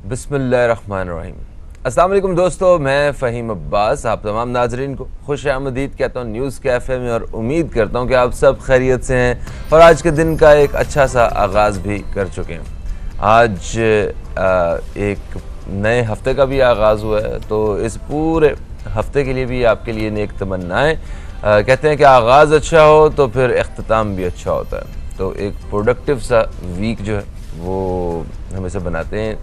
बिस्मिल्लाहिर्रहमानिर्रहीम। अस्सलाम वालेकुम दोस्तों, मैं फ़हीम अब्बास आप तमाम नाजरीन को खुश आमदीद कहता हूँ न्यूज़ कैफ़े में, और उम्मीद करता हूँ कि आप सब खैरियत से हैं और आज के दिन का एक अच्छा सा आगाज़ भी कर चुके हैं। आज एक नए हफ्ते का भी आगाज़ हुआ है, तो इस पूरे हफ्ते के लिए भी आपके लिए नेक तमन्नाएँ। कहते हैं कि आगाज़ अच्छा हो तो फिर इख्तिताम भी अच्छा होता है, तो एक प्रोडक्टिव सा वीक जो है वो हमेशा बनाते हैं।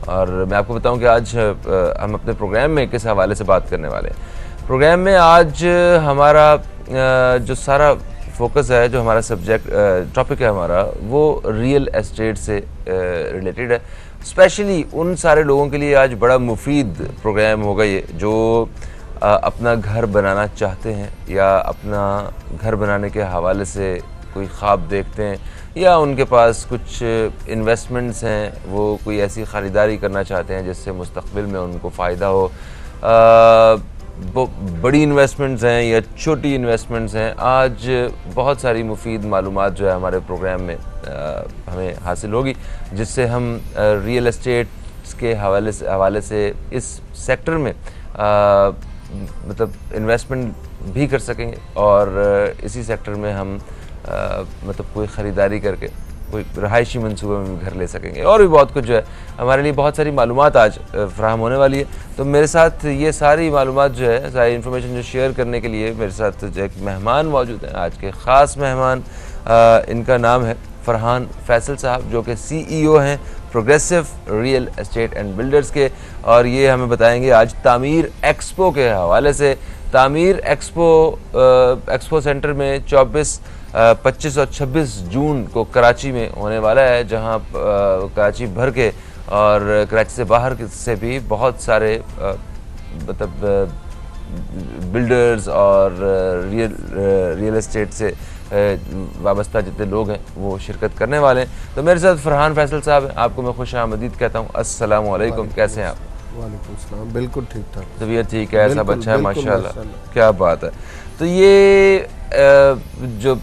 और मैं आपको बताऊं कि आज हम अपने प्रोग्राम में किस हवाले से बात करने वाले हैं। प्रोग्राम में आज हमारा जो सारा फोकस है, जो हमारा सब्जेक्ट टॉपिक है हमारा, वो रियल एस्टेट से रिलेटेड है। स्पेशली उन सारे लोगों के लिए आज बड़ा मुफीद प्रोग्राम होगा ये, जो अपना घर बनाना चाहते हैं या अपना घर बनाने के हवाले से कोई ख्वाब देखते हैं, या उनके पास कुछ इन्वेस्टमेंट्स हैं, वो कोई ऐसी ख़रीदारी करना चाहते हैं जिससे मुस्तक़बिल में उनको फ़ायदा हो। बड़ी इन्वेस्टमेंट्स हैं या छोटी इन्वेस्टमेंट्स हैं, आज बहुत सारी मुफीद मालूमात जो है हमारे प्रोग्राम में हमें हासिल होगी, जिससे हम रियल एस्टेट के हवाले से इस सेक्टर में मतलब इन्वेस्टमेंट भी कर सकेंगे, और इसी सेक्टर में हम मतलब कोई ख़रीदारी करके कोई रहायशी मंसूबे में घर ले सकेंगे, और भी बहुत कुछ जो है हमारे लिए बहुत सारी मालूमात आज फ़राहम होने वाली है। तो मेरे साथ ये सारी मालूमात जो है, सारी इन्फॉर्मेशन जो शेयर करने के लिए मेरे साथ जो एक मेहमान मौजूद हैं, आज के ख़ास मेहमान। इनका नाम है फरहान फैसल साहब, जो कि CEO हैं progressive real estate and builders के, और ये हमें बताएंगे आज तामीर एक्सपो के हवाले से। तामीर एक्सपो सेंटर में 24, 25 और 26 जून को कराची में होने वाला है, जहां कराची भर के और कराची से बाहर से भी बहुत सारे मतलब बिल्डर्स और रियल एस्टेट से वाबस्ता जितने लोग हैं वो शिरकत करने वाले हैं। तो मेरे साथ फरहान फैसल साहब हैं, आपको मैं खुश आमदीद कहता हूँ। अस्सलाम वालेकुम, कैसे हैं आप? वालेकुम सलाम, बिल्कुल ठीक ठाक, तबीयत ठीक है, सब अच्छा है माशाल्लाह, क्या बात है। तो ये जो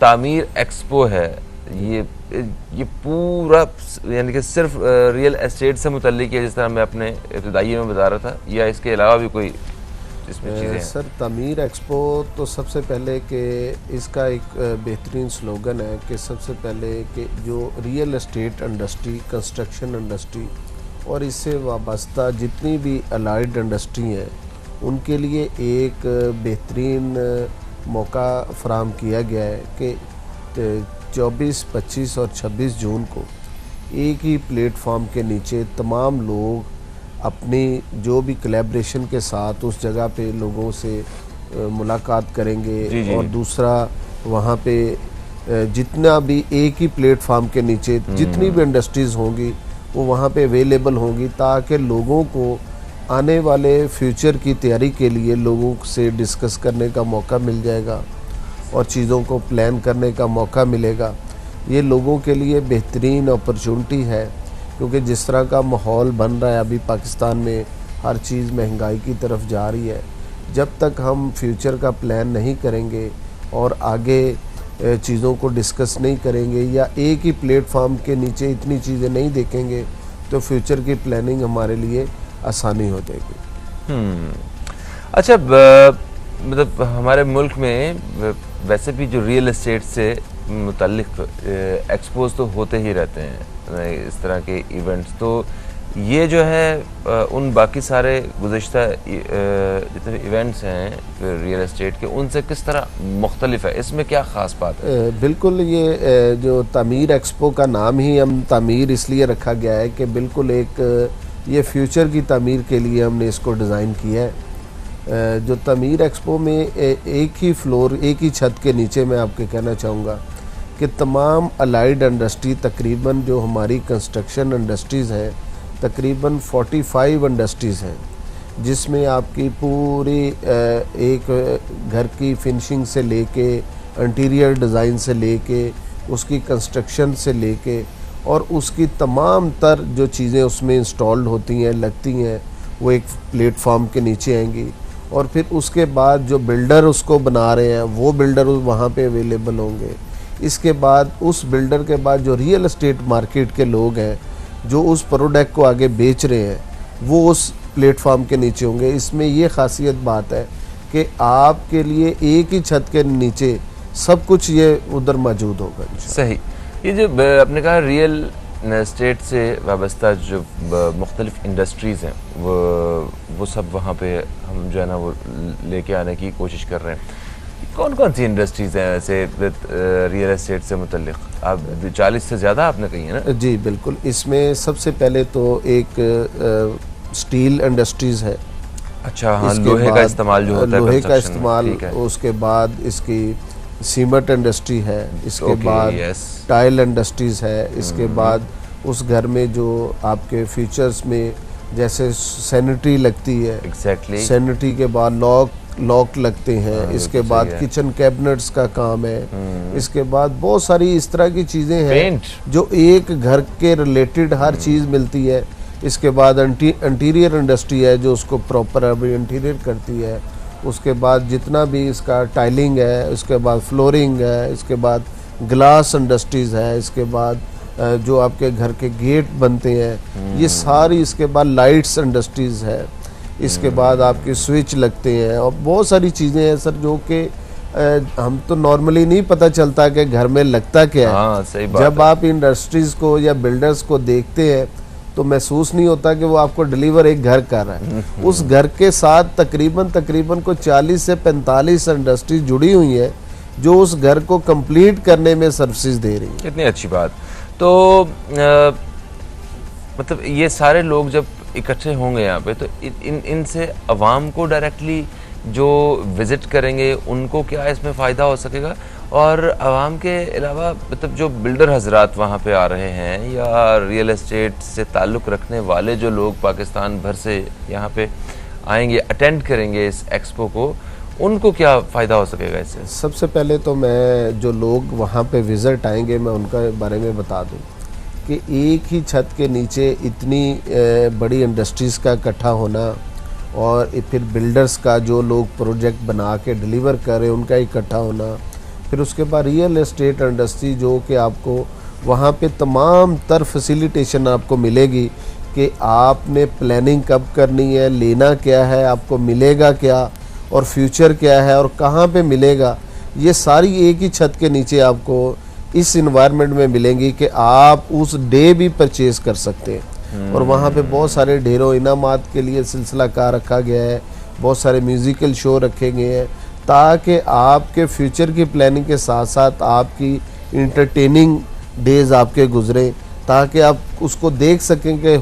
तामीर एक्सपो है, ये पूरा यानी कि सिर्फ रियल एस्टेट से मुतल्लिक है, जिस तरह मैं अपने इब्तिदाई में बता रहा था, या इसके अलावा भी कोई इसमें चीज़ें हैं? सर, तामीर एक्सपो तो सबसे पहले कि इसका एक बेहतरीन स्लोगन है कि सबसे पहले कि जो real estate industry, construction industry और इससे वाबस्ता जितनी भी अलाइड इंडस्ट्री हैं, उनके लिए एक बेहतरीन मौका फराहम किया गया है कि 24, 25 और 26 जून को एक ही प्लेटफॉर्म के नीचे तमाम लोग अपनी जो भी कोलैबोरेशन के साथ उस जगह पे लोगों से मुलाकात करेंगे, और दूसरा वहाँ पे जितना भी एक ही प्लेटफॉर्म के नीचे जितनी भी इंडस्ट्रीज़ होंगी वो वहाँ पे अवेलेबल होंगी, ताकि लोगों को आने वाले फ्यूचर की तैयारी के लिए लोगों से डिस्कस करने का मौका मिल जाएगा और चीज़ों को प्लान करने का मौका मिलेगा। ये लोगों के लिए बेहतरीन अपॉर्चुनिटी है, क्योंकि जिस तरह का माहौल बन रहा है अभी पाकिस्तान में, हर चीज़ महंगाई की तरफ जा रही है। जब तक हम फ्यूचर का प्लान नहीं करेंगे और आगे चीज़ों को डिस्कस नहीं करेंगे या एक ही प्लेटफॉर्म के नीचे इतनी चीज़ें नहीं देखेंगे, तो फ्यूचर की प्लानिंग हमारे लिए आसानी हो जाएगी। अच्छा, मतलब हमारे मुल्क में वैसे भी जो रियल एस्टेट से मुतल्लिक एक्सपोज तो होते ही रहते हैं इस तरह के इवेंट्स, तो ये जो है उन बाकी सारे गुज़श्ता जितने इवेंट्स हैं रियल एस्टेट के, उनसे किस तरह मुख्तलिफ है? इसमें क्या ख़ास बात है? बिल्कुल, ये जो तामीर एक्सपो का नाम ही हम तामीर इसलिए रखा गया है कि बिल्कुल एक ये फ्यूचर की तामीर के लिए हमने इसको डिज़ाइन किया है। जो तामीर एक्सपो में एक ही फ्लोर, एक ही छत के नीचे मैं आपके कहना चाहूँगा कि तमाम अलाइड इंडस्ट्री, तकरीबन जो हमारी कंस्ट्रक्शन इंडस्ट्रीज़ हैं, तकरीबन 45 इंडस्ट्रीज़ हैं, जिसमें आपकी पूरी एक घर की फिनिशिंग से लेके, इंटीरियर डिज़ाइन से लेके, उसकी कंस्ट्रक्शन से लेके और उसकी तमाम तर जो चीज़ें उसमें इंस्टॉल्ड होती हैं, लगती हैं, वो एक प्लेटफॉर्म के नीचे आएंगी। और फिर उसके बाद जो बिल्डर उसको बना रहे हैं, वो बिल्डर वहाँ पे अवेलेबल होंगे। इसके बाद उस बिल्डर के बाद जो रियल एस्टेट मार्केट के लोग हैं, जो उस प्रोडक्ट को आगे बेच रहे हैं वो उस प्लेटफॉर्म के नीचे होंगे। इसमें ये खासियत बात है कि आपके लिए एक ही छत के नीचे सब कुछ ये उधर मौजूद होगा। सही। ये जो आपने कहा रियल एस्टेट से वाबस्ता जो मुख्तलिफ इंडस्ट्रीज़ हैं वो सब वहाँ पे हम जो है ना वो लेके आने की कोशिश कर रहे हैं। कौन कौन सी इंडस्ट्रीज़ हैं ऐसे रियल एस्टेट से मुतल्लिक़? आप 40 से ज़्यादा आपने कही है ना? जी बिल्कुल। इसमें सबसे पहले तो एक स्टील इंडस्ट्रीज़ है। अच्छा, हाँ, लोहे का इस्तेमाल जो होता है, लोहे का इस्तेमाल। उसके बाद इसकी सीमेंट इंडस्ट्री है। इसके बाद टाइल इंडस्ट्रीज़ है। इसके बाद उस घर में जो आपके फीचर्स में जैसे सैनिटरी लगती है, एग्जैक्टली सैनिटरी के बाद लॉक लगते हैं। इसके बाद किचन कैबिनेट्स का काम है। इसके बाद बहुत सारी इस तरह की चीज़ें हैं जो एक घर के रिलेटेड हर चीज़ मिलती है। इसके बाद इंटीरियर इंडस्ट्री है जो उसको प्रॉपर अभी इंटीरियर करती है। उसके बाद जितना भी इसका टाइलिंग है, उसके बाद फ्लोरिंग है, इसके बाद ग्लास इंडस्ट्रीज़ है, इसके बाद जो आपके घर के गेट बनते हैं, ये सारी, इसके बाद लाइट्स इंडस्ट्रीज़ है। इसके बाद आपके स्विच लगते हैं और बहुत सारी चीज़ें हैं सर जो कि हम तो नॉर्मली नहीं पता चलता कि घर में लगता क्या है। हाँ, सही बात जब आप इंडस्ट्रीज़ को या बिल्डर्स को देखते हैं तो महसूस नहीं होता कि वो आपको डिलीवर एक घर कर रहा है। उस घर के साथ तकरीबन को 40 से 45 इंडस्ट्री जुड़ी हुई है जो उस घर को कंप्लीट करने में सर्विसेज दे रही है। कितनी अच्छी बात। तो मतलब ये सारे लोग जब इकट्ठे होंगे यहाँ पे तो इनसे अवाम को डायरेक्टली जो विज़िट करेंगे उनको क्या इसमें फ़ायदा हो सकेगा? और आवाम के अलावा मतलब जो बिल्डर हजरात वहाँ पे आ रहे हैं या रियल एस्टेट से ताल्लुक़ रखने वाले जो लोग पाकिस्तान भर से यहाँ पे आएंगे, अटेंड करेंगे इस एक्सपो को, उनको क्या फ़ायदा हो सकेगा इससे? सबसे पहले तो मैं जो लोग वहाँ पे विज़िट आएंगे मैं उनका बारे में बता दूँ कि एक ही छत के नीचे इतनी बड़ी इंडस्ट्रीज़ का इकट्ठा होना और फिर बिल्डर्स का जो लोग प्रोजेक्ट बना के डिलीवर कर रहे हैं उनका इकट्ठा होना, फिर उसके बाद रियल एस्टेट इंडस्ट्री जो कि आपको वहाँ पे तमाम तर फैसिलिटेशन आपको मिलेगी कि आपने प्लानिंग कब करनी है, लेना क्या है, आपको मिलेगा क्या और फ्यूचर क्या है और कहाँ पे मिलेगा, ये सारी एक ही छत के नीचे आपको इस इन्वायरमेंट में मिलेंगी कि आप उस डे भी परचेज कर सकते हैं। और वहाँ पे बहुत सारे ढेरों इनामात के लिए सिलसिला कार रखा गया है, बहुत सारे म्यूज़िकल शो रखे गए हैं ताकि आपके फ्यूचर की प्लानिंग के साथ साथ आपकी इंटरटेनिंग डेज़ आपके गुजरें ताकि आप उसको देख सकें कि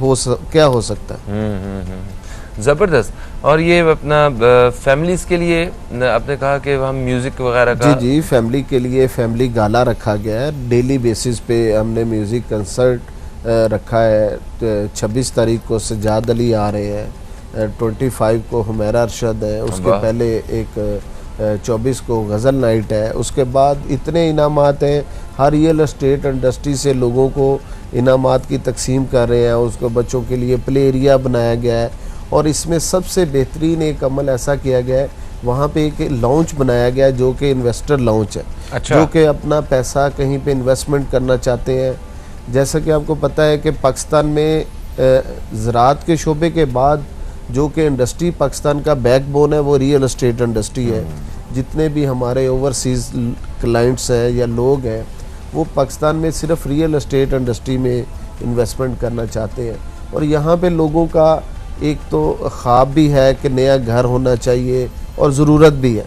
क्या हो सकता है। ज़बरदस्त। और ये अपना फैमिलीज़ के लिए आपने कहा कि हम म्यूज़िक वगैरह का? जी, फैमिली के लिए फैमिली गाला रखा गया है। डेली बेसिस पे हमने म्यूज़िक कंसर्ट रखा है। 26 तारीख को सजाद अली आ रहे हैं, 25 को हुमैरा अरशद है, उसके पहले एक 24 को गज़ल नाइट है। उसके बाद इतने इनामात हैं, हर रियल एस्टेट इंडस्ट्री से लोगों को इनामात की तकसीम कर रहे हैं। उसको बच्चों के लिए प्ले एरिया बनाया गया है और इसमें सबसे बेहतरीन एक अमल ऐसा किया गया है, वहाँ पे एक लॉन्च बनाया गया है जो कि इन्वेस्टर लॉन्च है। अच्छा। जो कि अपना पैसा कहीं पे इन्वेस्टमेंट करना चाहते हैं। जैसा कि आपको पता है कि पाकिस्तान में ज़राअत के शोबे के बाद जो कि इंडस्ट्री पाकिस्तान का बैकबोन है वो रियल एस्टेट इंडस्ट्री है। जितने भी हमारे ओवरसीज़ क्लाइंट्स हैं या लोग हैं वो पाकिस्तान में सिर्फ रियल एस्टेट इंडस्ट्री में इन्वेस्टमेंट करना चाहते हैं। और यहाँ पे लोगों का एक तो ख्वाब भी है कि नया घर होना चाहिए और ज़रूरत भी है,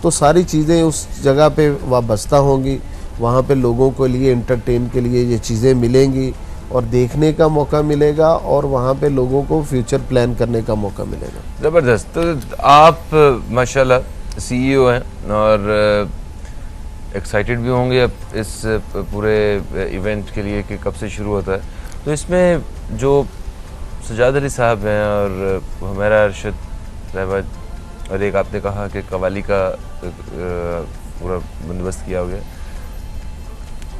तो सारी चीज़ें उस जगह पे वाबस्ता होंगी। वहाँ पे लोगों के लिए इंटरटेन के लिए ये चीज़ें मिलेंगी और देखने का मौका मिलेगा और वहाँ पे लोगों को फ्यूचर प्लान करने का मौका मिलेगा। ज़बरदस्त। तो आप माशाल्लाह CEO हैं और एक्साइटेड भी होंगे अब इस पूरे इवेंट के लिए कि कब से शुरू होता है। तो इसमें जो सजाद अली साहब हैं और हुमैरा अरशद साहबा और एक आपने कहा कि कवाली का पूरा बंदोबस्त किया हो गया,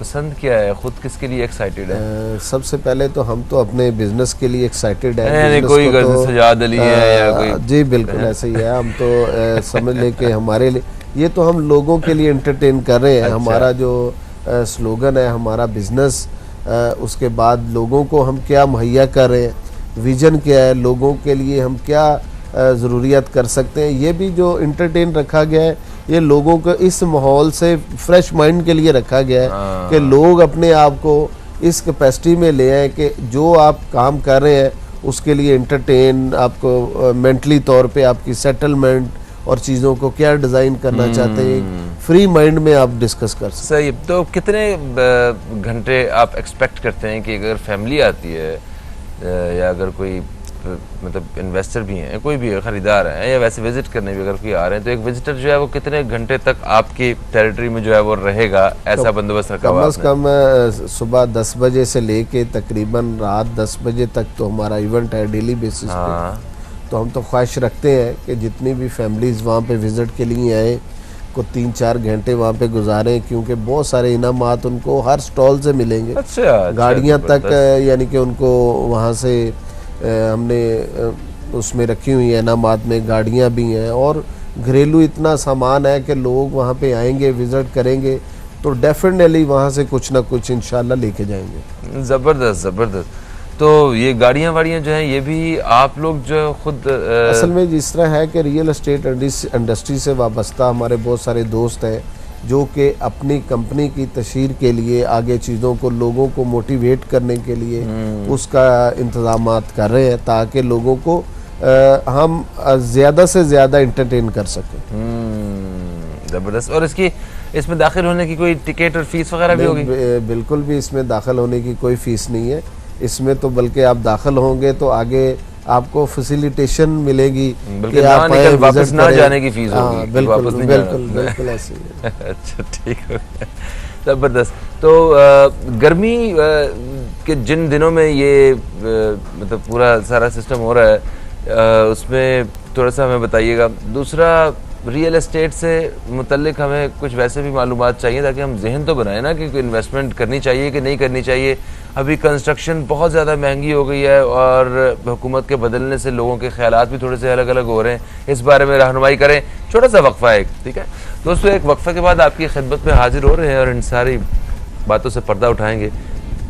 पसंद क्या है, खुद किसके लिए एक्साइटेड है? सबसे पहले तो हम तो अपने बिजनेस के लिए एक्साइटेड है। नहीं, कोई तो, सजाद अली है या कोई? जी बिल्कुल ऐसे ही है। हम तो समझ ले कि हमारे लिए ये तो हम लोगों के लिए एंटरटेन कर रहे हैं। अच्छा। हमारा जो स्लोगन है, हमारा बिजनेस उसके बाद लोगों को हम क्या मुहैया कर रहे हैं, विज़न क्या है, लोगों के लिए हम क्या ज़रूरियात कर सकते हैं, ये भी जो इंटरटेन रखा गया है, ये लोगों को इस माहौल से फ्रेश माइंड के लिए रखा गया है कि लोग अपने आप को इस कैपेसिटी में ले आए कि जो आप काम कर रहे हैं उसके लिए इंटरटेन, आपको मेंटली तौर पे आपकी सेटलमेंट और चीज़ों को क्या डिज़ाइन करना चाहते हैं, फ्री माइंड में आप डिस्कस कर सकते हैं। सही। तो कितने घंटे आप एक्सपेक्ट करते हैं कि अगर फैमिली आती है या अगर कोई मतलब इन्वेस्टर भी हैं, कोई भी ख़रीदार है या वैसे विज़िट करने भी अगर कोई आ रहे हैं, तो एक विजिटर जो है वो कितने घंटे तक आपकी टेरिटरी में जो है वो रहेगा, ऐसा बंदोबस्त रखा हुआ है? कम से कम सुबह 10 बजे से लेके तकरीबन रात 10 बजे तक तो हमारा इवेंट है डेली बेसिस पे। तो हम तो ख्वाहिश रखते हैं कि जितनी भी फैमिलीज़ वहाँ पे विज़िट के लिए आए को 3-4 घंटे वहाँ पे गुजारें, क्योंकि बहुत सारे इनामात उनको हर स्टॉल से मिलेंगे। अच्छा, गाड़ियाँ तक यानी कि उनको वहाँ से हमने उसमें रखी हुई है, इनामात में गाड़ियाँ भी हैं और घरेलू इतना सामान है कि लोग वहाँ पे आएंगे, विज़िट करेंगे तो डेफिनेटली वहाँ से कुछ ना कुछ इंशाल्लाह लेके जाएंगे। ज़बरदस्त ज़बरदस्त। तो ये गाड़ियाँ वाड़ियाँ जो हैं ये भी आप लोग जो खुद असल में जिस तरह है कि रियल एस्टेट इंडस्ट्री से वाबस्ता हमारे बहुत सारे दोस्त हैं जो कि अपनी कंपनी की तशहीर के लिए, आगे चीज़ों को लोगों को मोटिवेट करने के लिए उसका इंतज़ामात कर रहे हैं ताकि लोगों को हम ज़्यादा से ज़्यादा इंटरटेन कर सकें। ज़बरदस्त। और इसमें दाखिल होने की कोई टिकट और फीस वगैरह भी होगी? बिल्कुल भी इसमें दाखिल होने की कोई फ़ीस नहीं है। इसमें तो बल्कि आप दाखिल होंगे तो आगे आपको फैसिलिटेशन मिलेगी कि आप वापस ना जाने की फीस होगी। बिल्कुल बिल्कुल बिल्कुल ऐसे ही। अच्छा, ठीक है, ज़बरदस्त। तो गर्मी के जिन दिनों में ये मतलब पूरा सारा सिस्टम हो रहा है उसमें थोड़ा सा हमें बताइएगा। दूसरा, रियल एस्टेट से मुतल्लिक हमें कुछ वैसे भी मालूमात चाहिए ताकि हम जहन तो बनाएं ना कि कोई इन्वेस्टमेंट करनी चाहिए कि नहीं करनी चाहिए। अभी कंस्ट्रक्शन बहुत ज़्यादा महंगी हो गई है और हुकूमत के बदलने से लोगों के ख्यालात भी थोड़े से अलग अलग हो रहे हैं। इस बारे में रहनुमाई करें। छोटा सा वक्फा है, ठीक है दोस्तों। एक वक्फे के बाद आपकी खिदमत में हाजिर हो रहे हैं और इन सारी बातों से पर्दा उठाएंगे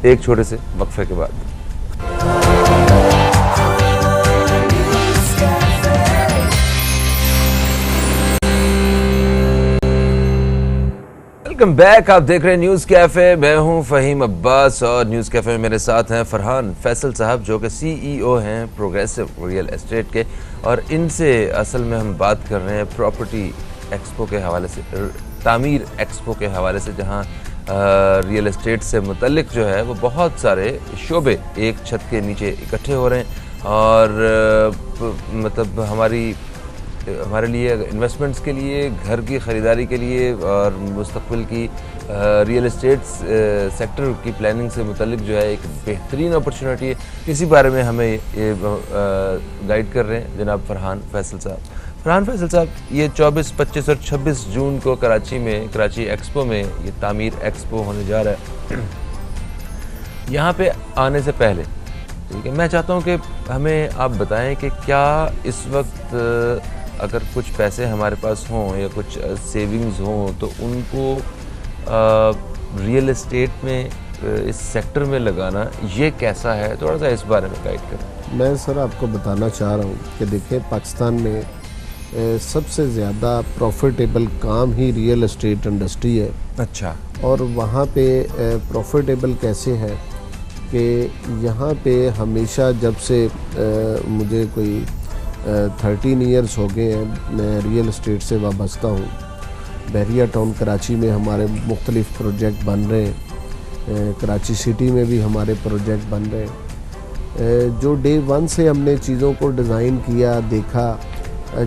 एक छोटे से वक्फे के बाद। Welcome back. आप देख रहे हैं न्यूज़ कैफ़े। मैं हूं फ़हीम अब्बास और न्यूज़ कैफ़े में मेरे साथ हैं फरहान फैसल साहब जो कि CEO हैं प्रोग्रेसिव रियल एस्टेट के, और इनसे असल में हम बात कर रहे हैं प्रॉपर्टी एक्सपो के हवाले से, तामीर एक्सपो के हवाले से, जहां रियल एस्टेट से मुतल्लिक जो है वो बहुत सारे शोबे एक छत के नीचे इकट्ठे हो रहे हैं और मतलब हमारे लिए इन्वेस्टमेंट्स के लिए, घर की ख़रीदारी के लिए और मुस्तक़बिल की रियल एस्टेट सेक्टर की प्लानिंग से मुतल्लिक जो है एक बेहतरीन अपॉर्चुनिटी है। इसी बारे में हमें ये गाइड कर रहे हैं जनाब फरहान फैसल साहब। फरहान फैसल साहब, ये 24, 25 और 26 जून को कराची एक्सपो में ये तामीर एक्सपो होने जा रहा है। यहाँ पे आने से पहले, ठीक है, मैं चाहता हूँ कि हमें आप बताएं कि क्या इस वक्त अगर कुछ पैसे हमारे पास हों या कुछ सेविंग्स हों तो उनको रियल एस्टेट में इस सेक्टर में लगाना ये कैसा है, थोड़ा सा इस बारे में गाइड करें। मैं सर आपको बताना चाह रहा हूँ कि देखिए पाकिस्तान में सबसे ज़्यादा प्रॉफिटेबल काम ही रियल एस्टेट इंडस्ट्री है। अच्छा। और वहाँ पे प्रॉफिटेबल कैसे है कि यहाँ पे हमेशा जब से मुझे कोई 13 ईयर्स हो गए हैं मैं रियल एस्टेट से वाबस्ता हूँ। बहरिया टाउन कराची में हमारे मुख्तलिफ़ प्रोजेक्ट बन रहे हैं, कराची सिटी में भी हमारे प्रोजेक्ट बन रहे हैं। जो डे 1 से हमने चीज़ों को डिज़ाइन किया, देखा,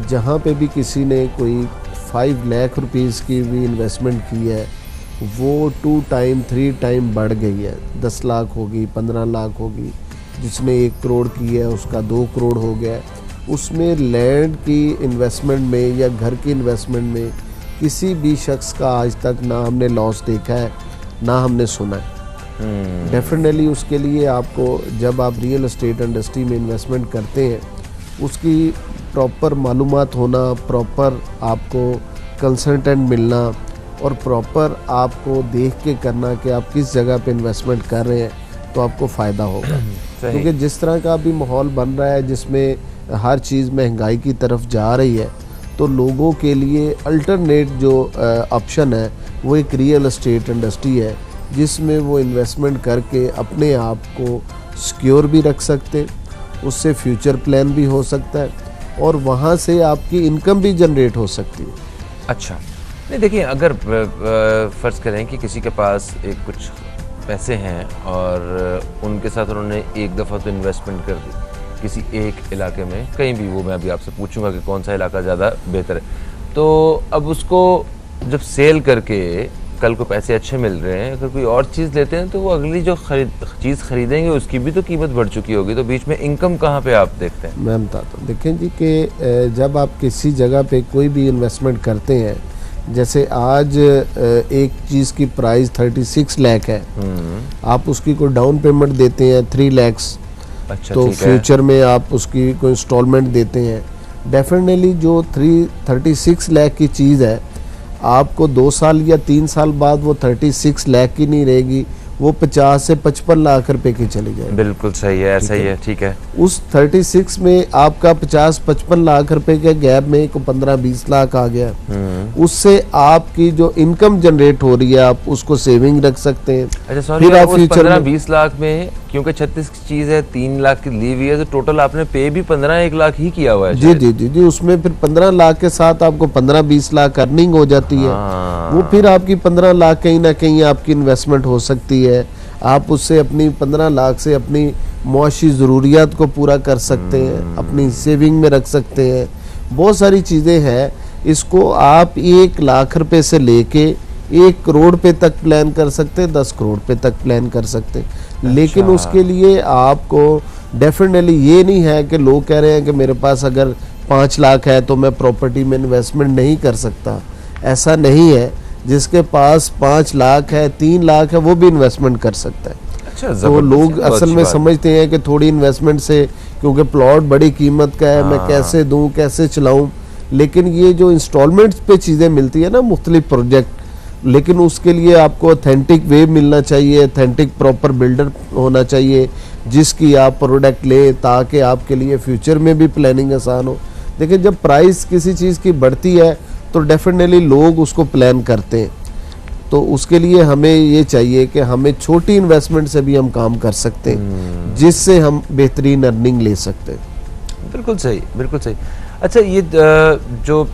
जहाँ पे भी किसी ने कोई 5 लाख रुपीज़ की भी इन्वेस्टमेंट की है वो 2 टाइम 3 टाइम बढ़ गई है। 10 लाख होगी, 15 लाख होगी, जिसने 1 करोड़ की है उसका 2 करोड़ हो गया। उसमें लैंड की इन्वेस्टमेंट में या घर की इन्वेस्टमेंट में किसी भी शख्स का आज तक ना हमने लॉस देखा है ना हमने सुना है। डेफिनेटली उसके लिए आपको जब आप रियल एस्टेट इंडस्ट्री में इन्वेस्टमेंट करते हैं उसकी प्रॉपर मालूमात होना, प्रॉपर आपको कंसल्टेंट मिलना और प्रॉपर आपको देख के करना कि आप किस जगह पे इन्वेस्टमेंट कर रहे हैं, तो आपको फ़ायदा होगा। क्योंकि जिस तरह का अभी माहौल बन रहा है जिसमें हर चीज़ महंगाई की तरफ जा रही है, तो लोगों के लिए अल्टरनेट जो ऑप्शन है वो एक रियल एस्टेट इंडस्ट्री है, जिसमें वो इन्वेस्टमेंट करके अपने आप को सिक्योर भी रख सकते, उससे फ्यूचर प्लान भी हो सकता है और वहाँ से आपकी इनकम भी जनरेट हो सकती है। अच्छा, नहीं देखिए, अगर फ़र्ज़ करें कि किसी के पास एक कुछ पैसे हैं और उनके साथ उन्होंने एक दफ़ा तो इन्वेस्टमेंट कर दी किसी एक इलाके में, कहीं भी, वो मैं अभी आपसे पूछूंगा कि कौन सा इलाका ज़्यादा बेहतर है, तो अब उसको जब सेल करके कल को पैसे अच्छे मिल रहे हैं, अगर कोई और चीज़ लेते हैं तो वो अगली जो चीज़ खरीदेंगे उसकी भी तो कीमत बढ़ चुकी होगी, तो बीच में इनकम कहाँ पे आप देखते हैं? मैं बताता हूँ, देखें जी कि जब आप किसी जगह पे कोई भी इन्वेस्टमेंट करते हैं, जैसे आज एक चीज़ की प्राइस 36 लाख है, आप उसकी कोई डाउन पेमेंट देते हैं 3 लाख, अच्छा, तो फ्यूचर में आप उसकी कोई इंस्टॉलमेंट देते हैं, डेफिनेटली जो 36 लाख की चीज़ है आपको 2 साल या 3 साल बाद वो 36 लाख की नहीं रहेगी, वो 50 से 55 लाख रुपए की चली जाएगी। बिल्कुल सही है, ऐसा ही है, ठीक है। उस 36 में आपका 50-55 लाख रुपए के गैप में को 15-20 लाख आ गया, उससे आपकी जो इनकम जनरेट हो रही है आप उसको सेविंग रख सकते हैं। अच्छा सॉरी, फिर आप 15-20 लाख में, क्योंकि 36 की चीज़ है, 3 लाख की ली हुई है, तो टोटल आपने पे भी 15-1 लाख ही किया हुआ है। जी जी जी जी, उसमें फिर 15 लाख के साथ आपको 15-20 लाख अर्निंग हो जाती है। वो फिर आपकी 15 लाख कहीं ना कहीं आपकी इन्वेस्टमेंट हो सकती है, आप उससे अपनी 15 लाख से अपनी मुआशी ज़रूरियात को पूरा कर सकते हैं, अपनी सेविंग में रख सकते हैं, बहुत सारी चीज़ें हैं। इसको आप 1 लाख रुपए से लेके 1 करोड़ पे तक प्लान कर सकते हैं, 10 करोड़ पे तक प्लान कर सकते हैं। लेकिन उसके लिए आपको डेफिनेटली ये नहीं है कि लोग कह रहे हैं कि मेरे पास अगर 5 लाख है तो मैं प्रॉपर्टी में इन्वेस्टमेंट नहीं कर सकता, ऐसा नहीं है। जिसके पास 5 लाख है, 3 लाख है, वो भी इन्वेस्टमेंट कर सकता है। अच्छा, तो लोग असल में समझते हैं कि थोड़ी इन्वेस्टमेंट से, क्योंकि प्लॉट बड़ी कीमत का है, मैं कैसे दूं, कैसे चलाऊं, लेकिन ये जो इंस्टॉलमेंट्स पे चीज़ें मिलती है ना, मुख्तलिफ प्रोजेक्ट, लेकिन उसके लिए आपको ऑथेंटिक वे मिलना चाहिए, ऑथेंटिक प्रॉपर बिल्डर होना चाहिए जिसकी आप प्रोडक्ट ले, ताकि आपके लिए फ्यूचर में भी प्लानिंग आसान हो। देखिए, जब प्राइस किसी चीज़ की बढ़ती है तो डेफिनेटली लोग उसको प्लान करते हैं, तो उसके लिए हमें ये चाहिए कि हमें छोटी इन्वेस्टमेंट से भी हम काम कर सकते हैं, जिससे हम बेहतरीन अर्निंग ले सकते हैं। बिल्कुल सही, बिल्कुल सही। अच्छा, ये जो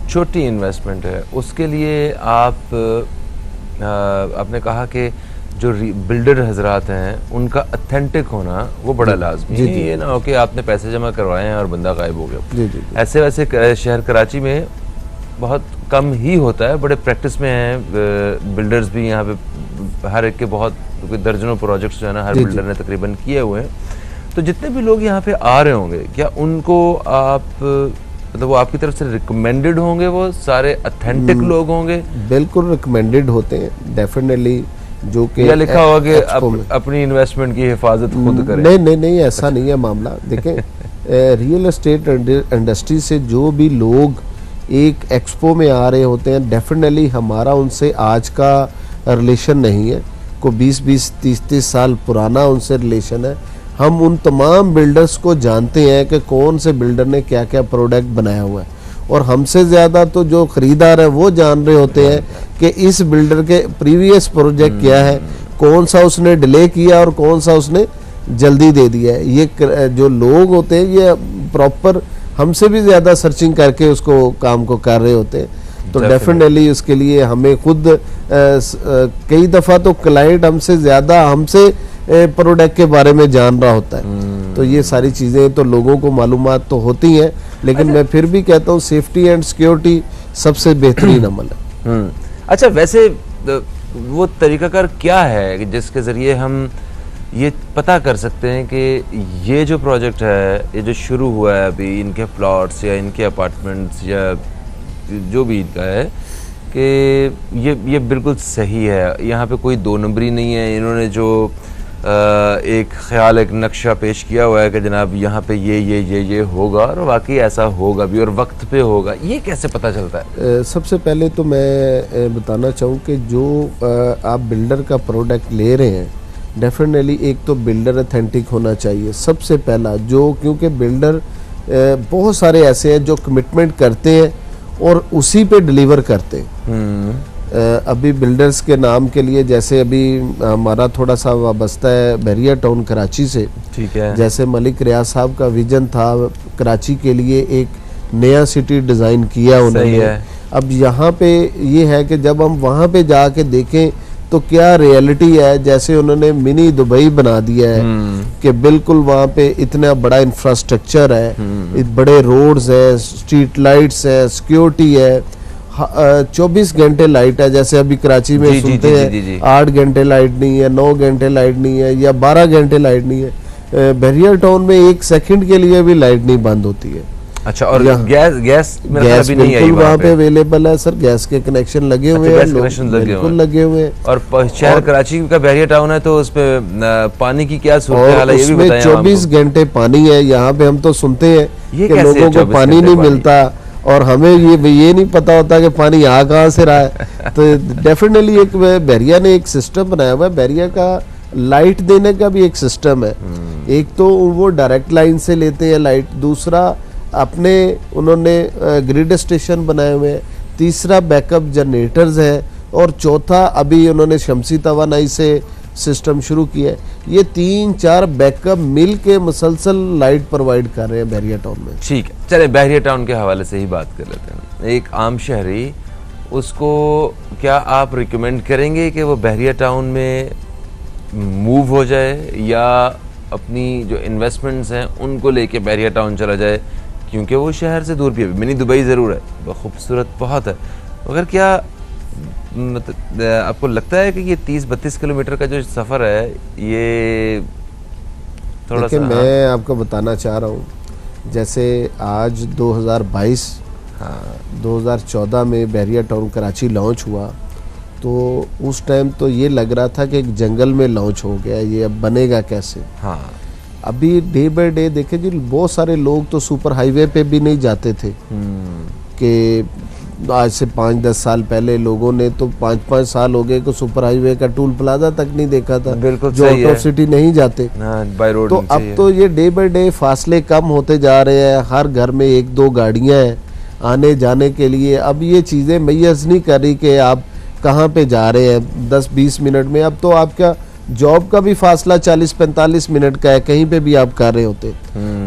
छोटी इन्वेस्टमेंट है उसके लिए आपने कहा कि जो बिल्डर हजरात हैं उनका अथेंटिक होना वो बड़ा लाजमी है। ये ना हो कि आपने पैसे जमा करवाए हैं और बंदा गायब हो गया। ऐसे वैसे शहर कराची में बहुत कम ही होता है, बड़े प्रैक्टिस में हैं बिल्डर्स भी यहाँ पे, हर एक के बहुत दर्जनों प्रोजेक्ट्स जो है ना हर बिल्डर ने तकरीबन किए हुए हैं। तो जितने भी लोग यहाँ पे आ रहे होंगे, क्या उनको आप मतलब वो आपकी तरफ से रिकमेंडेड होंगे, वो सारे अथेंटिक लोग होंगे? बिल्कुल रिकमेंडेड होते हैं, डेफिनेटली। जो कि या लिखा हुआ कि अपनी इन्वेस्टमेंट की हिफाजत खुद करें? नहीं, ऐसा नहीं है मामला। देखें, रियल एस्टेट इंडस्ट्री से जो भी लोग एक एक्सपो में आ रहे होते हैं, डेफिनेटली हमारा उनसे आज का रिलेशन नहीं है, को 20-20, 30-30 साल पुराना उनसे रिलेशन है। हम उन तमाम बिल्डर्स को जानते हैं कि कौन से बिल्डर ने क्या क्या प्रोडक्ट बनाया हुआ है, और हमसे ज़्यादा तो जो ख़रीदार है वो जान रहे होते हैं कि इस बिल्डर के प्रीवियस प्रोजेक्ट क्या है, कौन सा उसने डिले किया और कौन सा उसने जल्दी दे दिया है। ये जो लोग होते हैं ये प्रॉपर हमसे भी ज़्यादा सर्चिंग करके उसको काम को कर रहे होते हैं। तो डेफिनेटली उसके लिए हमें खुद कई दफ़ा तो क्लाइंट हमसे ज़्यादा हमसे प्रोडक्ट के बारे में जान रहा होता है। तो ये सारी चीज़ें तो लोगों को मालूमात तो होती हैं, लेकिन मैं फिर भी कहता हूँ सेफ्टी एंड सिक्योरिटी सबसे बेहतरीन अमल है। अच्छा, वैसे वो तरीकाकार क्या है कि जिसके ज़रिए हम ये पता कर सकते हैं कि ये जो प्रोजेक्ट है, ये जो शुरू हुआ है अभी, इनके प्लॉट्स या इनके अपार्टमेंट्स या जो भी इनका है, कि ये बिल्कुल सही है, यहाँ पे कोई 2 नंबरी नहीं है, इन्होंने जो एक ख्याल, एक नक्शा पेश किया हुआ है कि जनाब यहाँ पे ये होगा और वाकई ऐसा होगा भी और वक्त पे होगा, ये कैसे पता चलता है? सबसे पहले तो मैं बताना चाहूँ कि जो आप बिल्डर का प्रोडक्ट ले रहे हैं, डेफिनेटली एक तो बिल्डर अथेंटिक होना चाहिए सबसे पहला, जो क्योंकि बिल्डर बहुत सारे ऐसे हैं जो कमिटमेंट करते हैं और उसी पे डिलीवर करते हैं। अभी बिल्डर्स के नाम के लिए, जैसे अभी हमारा थोड़ा सा वाबस्ता है बहरिया टाउन कराची से, ठीक है। जैसे मलिक रियाज साहब का विजन था कराची के लिए एक नया सिटी डिज़ाइन किया उन्होंने। अब यहाँ पे ये है कि जब हम वहाँ पे जाके देखें तो क्या रियलिटी है, जैसे उन्होंने मिनी दुबई बना दिया है कि बिल्कुल वहाँ पे इतना बड़ा इंफ्रास्ट्रक्चर है, बड़े रोड्स है, स्ट्रीट लाइट्स है, सिक्योरिटी है, 24 घंटे लाइट है। जैसे अभी कराची में सुनते हैं 8 घंटे लाइट नहीं है, 9 घंटे लाइट नहीं है या 12 घंटे लाइट नहीं है। बहरिया टाउन में 1 सेकंड के लिए भी लाइट नहीं बंद होती है। अच्छा, और गैस अभी नहीं आई वहाँ पे अवेलेबल है सर, गैस के कनेक्शन लगे हुए हैं, बिल्कुल लगे हुए हैं। और शहर कराची का बहरिया टाउन है तो उसमें पानी की क्या सूरत हाल है ये भी बताएं। 24 घंटे पानी है यहाँ पे। हम तो सुनते हैं कि लोगों को पानी नहीं मिलता और हमें ये नहीं पता होता कि पानी आ कहाँ से रहा है। तो डेफिनेटली एक बहरिया ने एक सिस्टम बनाया हुआ है, बहरिया का लाइट देने का भी एक सिस्टम है। एक तो वो डायरेक्ट लाइन से लेते हैं लाइट, दूसरा अपने उन्होंने ग्रिड स्टेशन बनाए हुए हैं, तीसरा बैकअप जनरेटर्स है और चौथा अभी उन्होंने शमसी तवानाई से सिस्टम शुरू किया है। ये 3-4 बैकअप मिल के मुसलसल लाइट प्रोवाइड कर रहे हैं बहरिया टाउन में। ठीक है, चले बहरिया टाउन के हवाले से ही बात कर लेते हैं। एक आम शहरी, उसको क्या आप रिकमेंड करेंगे कि वो बहरिया टाउन में मूव हो जाए या अपनी जो इन्वेस्टमेंट्स हैं उनको लेके बहरिया टाउन चला जाए, क्योंकि वो शहर से दूर भी है। मिनी दुबई ज़रूर है, वो खूबसूरत बहुत है, मगर क्या मतलब आपको लगता है कि ये 30-32 किलोमीटर का जो सफ़र है ये थोड़ा सा? मैं आपको बताना चाह रहा हूँ, जैसे आज 2022 2014 में बहरिया टाउन कराची लॉन्च हुआ तो उस टाइम तो ये लग रहा था कि एक जंगल में लॉन्च हो गया, ये अब बनेगा कैसे। हाँ, अभी डे बाय डे देखे जी, बहुत सारे लोग तो सुपर हाईवे पे भी नहीं जाते थे कि आज से 5-10 साल पहले लोगों ने तो 5-5 साल हो गए कि सुपर हाईवे का टूल प्लाजा तक नहीं देखा था, बिल्कुल जो आउट ऑफ सिटी नहीं जाते। By road. तो अब तो ये डे बाय डे फासले कम होते जा रहे हैं, हर घर में 1-2 गाड़ियां हैं आने जाने के लिए। अब ये चीज़ें मैयस नहीं कर रही कि आप कहाँ पे जा रहे हैं 10-20 मिनट में। अब तो आपका जॉब का भी फासला 40-45 मिनट का है, कहीं पे भी आप कर रहे होते।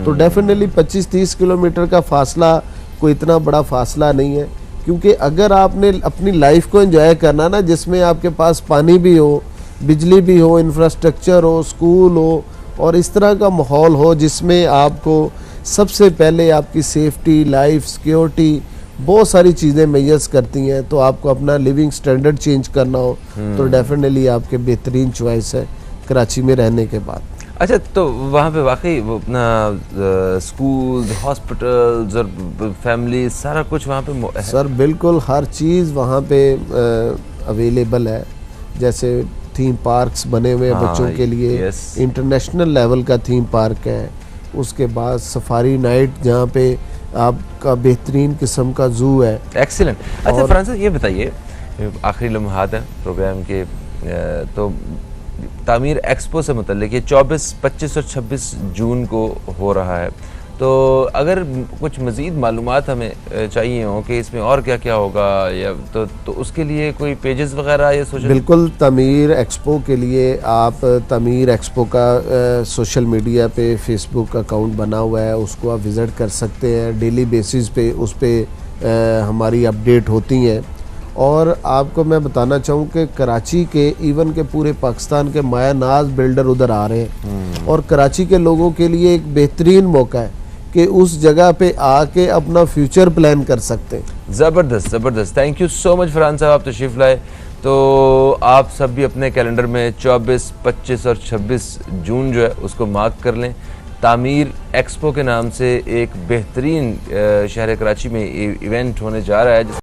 तो डेफिनेटली 25-30 किलोमीटर का फासला कोई इतना बड़ा फासला नहीं है, क्योंकि अगर आपने अपनी लाइफ को एंजॉय करना ना, जिसमें आपके पास पानी भी हो, बिजली भी हो, इंफ्रास्ट्रक्चर हो, स्कूल हो और इस तरह का माहौल हो जिसमें आपको सबसे पहले आपकी सेफ्टी, लाइफ, सिक्योरिटी, बहुत सारी चीज़ें मैयस करती हैं, तो आपको अपना लिविंग स्टैंडर्ड चेंज करना हो तो डेफिनेटली आपके बेहतरीन चॉइस है कराची में रहने के बाद। अच्छा, तो वहाँ पे वाकई वो अपना स्कूल, हॉस्पिटल्स और फैमिली सारा कुछ वहाँ पे है? सर बिल्कुल हर चीज़ वहाँ पे अवेलेबल है। जैसे थीम पार्क्स बने हुए हैं बच्चों के लिए, इंटरनेशनल लेवल का थीम पार्क है। उसके बाद सफारी नाइट जहाँ पे आपका बेहतरीन किस्म का जू है। एक्सीलेंट। अच्छा फ्रांसिस, ये बताइए, आखिरी लम्हात है प्रोग्राम के, तो तामीर एक्सपो से मुतल्लिक ये 24, 25 और 26 जून को हो रहा है, तो अगर कुछ मज़ीद मालूमात हमें चाहिए हो कि इसमें और क्या क्या होगा या तो उसके लिए कोई पेजेस वगैरह या सोशल? बिल्कुल, तामीर एक्सपो के लिए आप तामीर एक्सपो का सोशल मीडिया पे फेसबुक अकाउंट बना हुआ है, उसको आप विज़िट कर सकते हैं। डेली बेसिस पे उस पर हमारी अपडेट होती हैं। और आपको मैं बताना चाहूँ कि कराची के इवन के पूरे पाकिस्तान के माया नाज बिल्डर उधर आ रहे हैं और कराची के लोगों के लिए एक बेहतरीन मौका है कि उस जगह पे आके अपना फ्यूचर प्लान कर सकते हैं। ज़बरदस्त ज़बरदस्त, thank you so much Farhan साहब, आप तशरीफ़ लाए। तो आप सब भी अपने कैलेंडर में 24, 25 और 26 जून जो है उसको मार्क कर लें। तामीर एक्सपो के नाम से एक बेहतरीन शहर कराची में इवेंट होने जा रहा है।